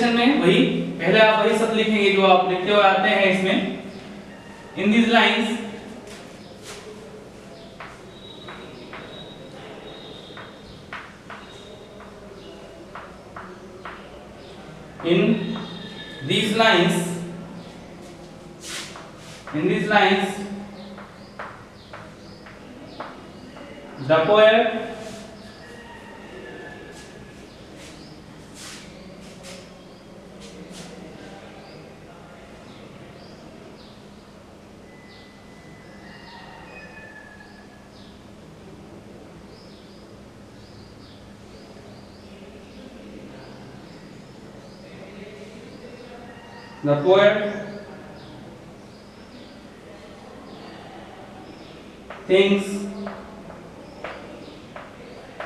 में वही पहले आप वही सब लिखेंगे जो आप लिखते हुए आते हैं इसमें। In these lines in these lines the poet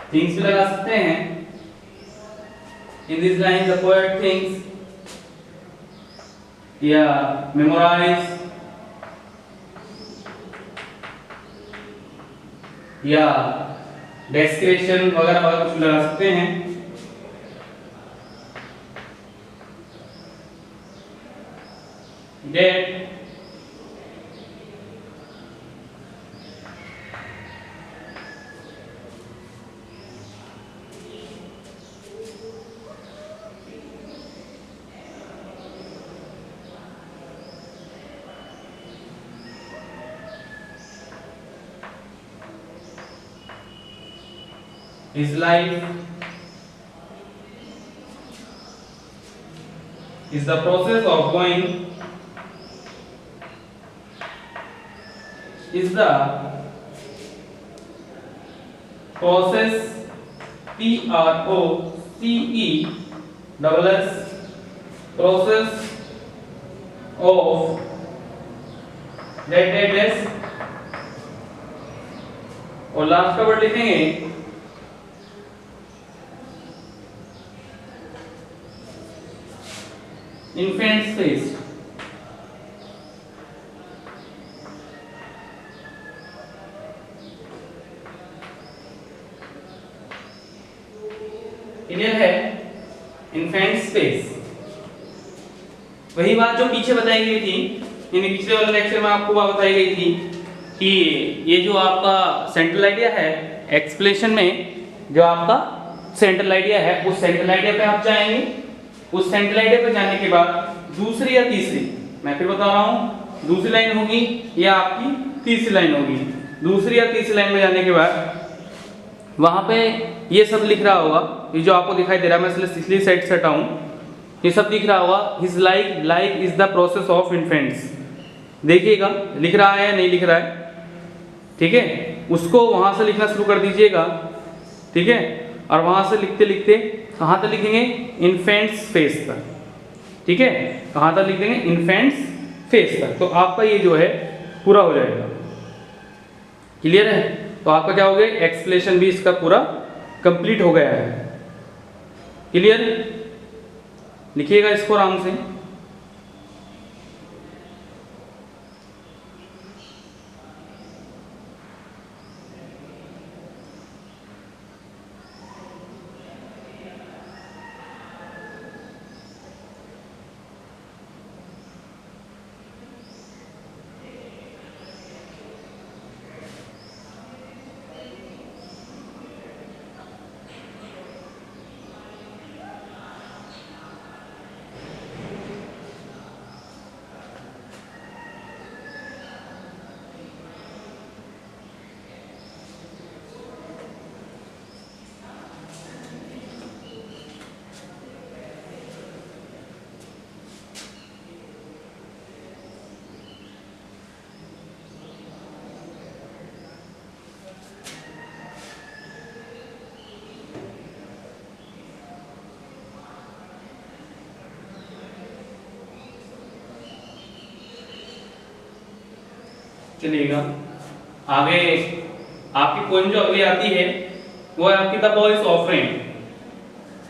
things भी लगा सकते हैं। In this line the poet thinks या मेमोराइज या डेस्क्रिप्शन वगैरह वगैरह कुछ लगा सकते हैं। that his life is the process of going is the process process of dash और लास्ट का वर्ड लिखेंगे infant's face। क्लियर है? इन्फेंट स्पेस वही बात जो पीछे बताई गई थी, यानी पिछले वाले लेक्चर में आपको बात बताई गई थी कि ये जो आपका सेंट्रल आइडिया है एक्सप्लेनेशन में, जो आपका सेंट्रल आइडिया है उस सेंट्रल आइडिया पे आप जाएंगे। उस सेंट्रल आइडिया पे जाने के बाद दूसरी या तीसरी, मैं फिर बता रहा हूँ, दूसरी लाइन होगी या आपकी तीसरी लाइन होगी। दूसरी या तीसरी लाइन में जाने के बाद वहां पे ये सब लिख रहा होगा, ये जो आपको दिखाई दे रहा है, मैं इसलिए साइड से हटाऊं, ये सब दिख रहा होगा his life is the process of infants. देखिएगा लिख रहा है या नहीं लिख रहा है, ठीक है। उसको वहां से लिखना शुरू कर दीजिएगा, ठीक है। और वहां से लिखते लिखते कहाँ तक लिखेंगे? इन्फेंट्स फेस तक, ठीक है। कहाँ तक लिख देंगे? इन्फेंट्स फेस तक। तो आपका ये जो है पूरा हो जाएगा। क्लियर है? तो आपका क्या हो गया? एक्सप्लेनेशन भी इसका पूरा कंप्लीट हो गया है। क्लियर? लिखिएगा इसको आराम से। चलिएगा आगे आपकी पोएम जो अगली आती है वो है आपकी the boys of rain.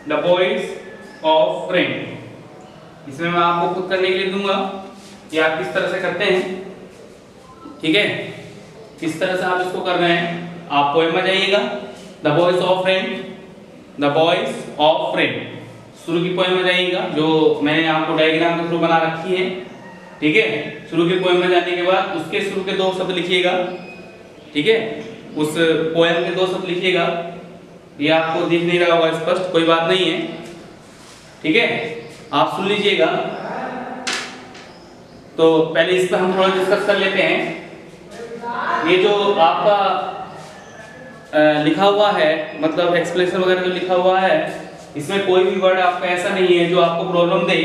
The boys of rain, इसमें मैं आपको खुद करने के लिए दूंगा कि आप किस तरह से करते हैं, ठीक है। किस तरह से आप इसको कर रहे हैं, आप पोएम में जाइएगा the boys of rain, the boys of rain. शुरू की पोएम में जाइएगा, जो मैंने आपको डायग्राम के थ्रू बना रखी है, ठीक है। शुरू की पोएम में जाने के बाद उसके शुरू के दो शब्द लिखिएगा, ठीक है। उस पोएम के दो शब्द लिखिएगा। ये आपको दिख नहीं रहा होगा स्पष्ट, कोई बात नहीं है, ठीक है। आप सुन लीजिएगा। तो पहले इस पर हम थोड़ा डिस्कस कर लेते हैं। ये जो आपका लिखा हुआ है, मतलब एक्सप्लेनेशन वगैरह जो लिखा हुआ है, इसमें कोई भी वर्ड आपका ऐसा नहीं है जो आपको प्रॉब्लम दे,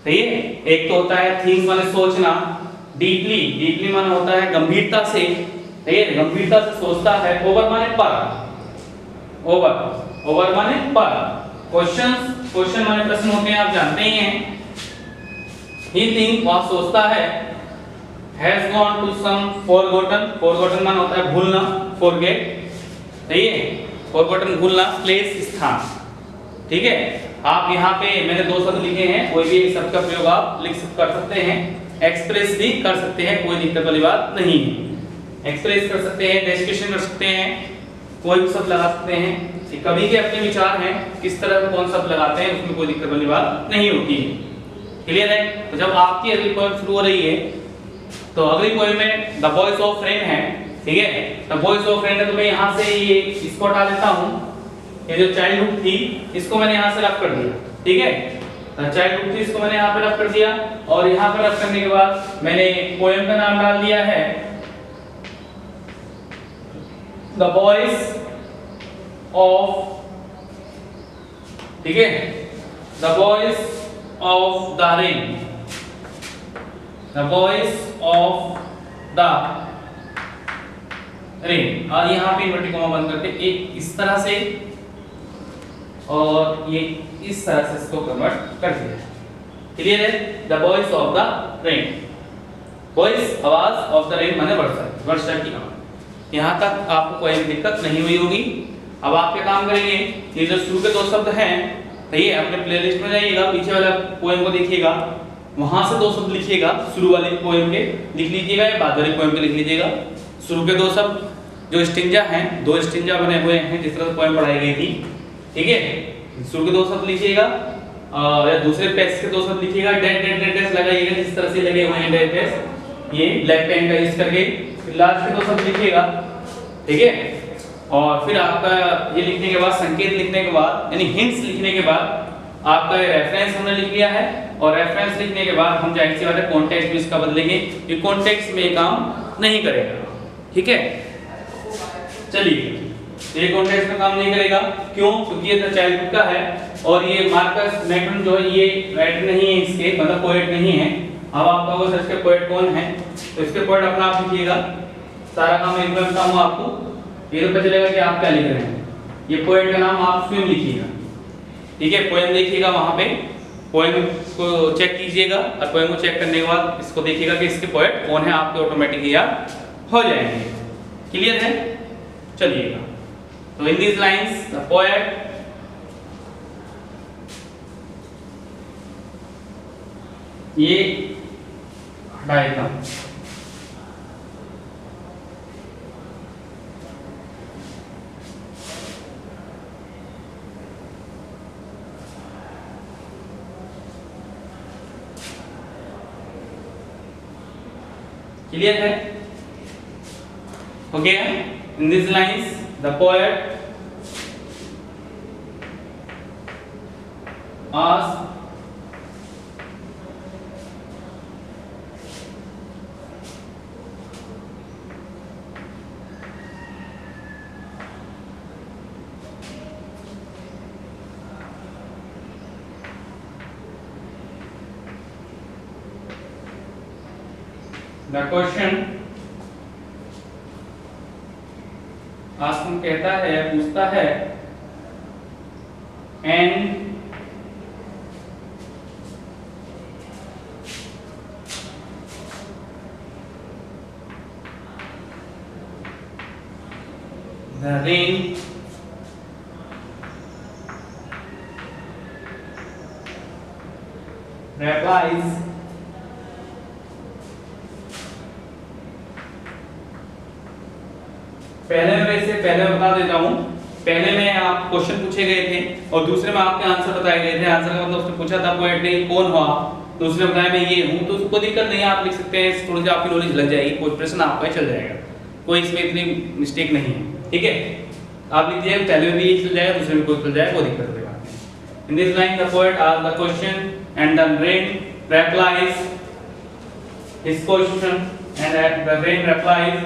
सही है। एक तो होता है थिंक माने सोचना, डीपली, डीपली माने होता है गंभीरता से, सही है, गंभीरता से सोचता है। ओवर माने पर, ओवर, ओवर माने पर। क्वेश्चंस, क्वेश्चन माने प्रश्न होते हैं, आप जानते ही हैं। ही थिंक वह सोचता है। Has gone to some forgotten, forgotten माने होता है भूलना, फॉरगेट, सही है, फॉरगॉटन भूलना, प्लेस स्थान, ठीक है। आप यहाँ पे मैंने दो शब्द लिखे हैं, कोई भी एक शब्द का प्रयोग आप लिख कर सकते हैं, एक्सप्रेस भी कर सकते हैं, कोई दिक्कत वाली बात नहीं है। एक्सप्रेस कर सकते हैं, डेस्क्रिप्शन कर सकते हैं, कोई भी शब्द लगा सकते हैं। कभी के अपने विचार हैं किस तरह का कौन शब्द लगाते हैं, उसमें कोई दिक्कत वाली बात नहीं होती है। क्लियर है। तो जब आपकी अगली पोएम शुरू हो रही है, तो अगली पोएम में द वॉइस ऑफ रेन है, ठीक है। द वॉइस ऑफ रेन है, तो मैं यहाँ से ये इसको हटा देता हूँ। ये जो चाइल्डहुड थी इसको मैंने यहाँ से रख कर दिया, ठीक है। चाइल्डहुड थी इसको मैंने यहाँ पे रख कर दिया, और यहाँ पे रख करने के बाद मैंने पोएम का नाम डाल दिया है द वॉइस ऑफ, ठीक है, the voice of the rain, the voice of the rain. और यहाँ पे इन्वर्टेड कॉमा बंद करके एक इस तरह से और ये इस तरह से इसको कन्वर्ट कर दिया। क्लियर है। The voice of the rain, voice आवाज, ऑफ द रेन माने वर्षा, वर्षा की आवाज। यहाँ तक आपको कोई दिक्कत नहीं हुई होगी। अब आप क्या काम करेंगे, ये जो शुरू के दो शब्द हैं, तो ये अपने प्लेलिस्ट में जाइएगा, पीछे वाला पोएम को देखिएगा, वहां से दो शब्द लिखिएगा, शुरू वाले पोएम के लिख लीजिएगा या बाद वाले पोएम के लिख लीजिएगा। शुरू के दो शब्द जो स्टिंजा हैं, दो स्टिंजा बने हुए हैं जिस तरह से पोएम पढ़ाई गई थी, ठीक है। शुरू के दो शब्द लिखिएगा या दूसरे पेज के दो शब्द लिखिएगा, डैश डैश डैश डैश लगाइएगा जिस तरह से लगे हुए हैं डैश डैश, ये ब्लैक पेन का यूज करके। फिर लास्ट के दो शब्द लिखिएगा, ठीक है। और फिर आपका ये लिखने के बाद, संकेत लिखने के बाद, यानी हिंट्स लिखने के बाद आपका रेफरेंस हमने लिख लिया है, और रेफरेंस लिखने के बाद हम जाहिर सी बात है कॉन्टेक्स्ट भी इसका बदलेंगे, ये कॉन्टेक्स्ट में काम नहीं करेगा, ठीक है। चलिए, ये कॉन्टेक्स्ट में काम नहीं करेगा, क्यों? क्योंकि ये चाइल्डहुड का है, और ये मार्कस मैटन जो है ये राइटर नहीं है इसके, मतलब पोएट नहीं है। अब आपका वो सर्च के पोएट कौन है, तो इसके पोएट अपना आप लिखिएगा। सारा काम एक बार बताऊंगा आपको, ये तो पता चलेगा कि आप क्या लिख रहे हैं। ये पोएट का नाम आप स्वयं लिखिएगा, ठीक है। पोएम देखिएगा, वहां पे पोएम को चेक कीजिएगा, और पोएम को चेक करने के बाद इसको देखिएगा कि इसके पोएट कौन है, आपके ऑटोमेटिकली याद हो जाएंगे। क्लियर है। चलिएगा, तो in these lines the poet ये हटाएगा, क्लियर है, हो गया। In this lines the poet asked the question, ask कहता है, पूछता है, एंड द रेन replies पहले मैं बता देता हूं पहले में आप क्वेश्चन पूछे गए थे और दूसरे में आपके आंसर बताए गए थे। आंसर का मतलब उसने पूछा था पोएट ने कौन हुआ, तो उसने बताया मैं ये हूं, तो उसको दिक्कत नहीं है, आप लिख सकते हैं, थोड़ी सी आपकी नॉलेज लग जाएगी, कोई प्रश्न आपका चल जाएगा, कोई इसमें इतनी मिस्टेक नहीं है, ठीक है। आप लिख दीजिए, पहले में भी ये चल जाएगा, दूसरे में कोई चल जाएगा, कोई दिक्कत नहीं है। In this line the poet asked the question and the rain replies his question and the rain replies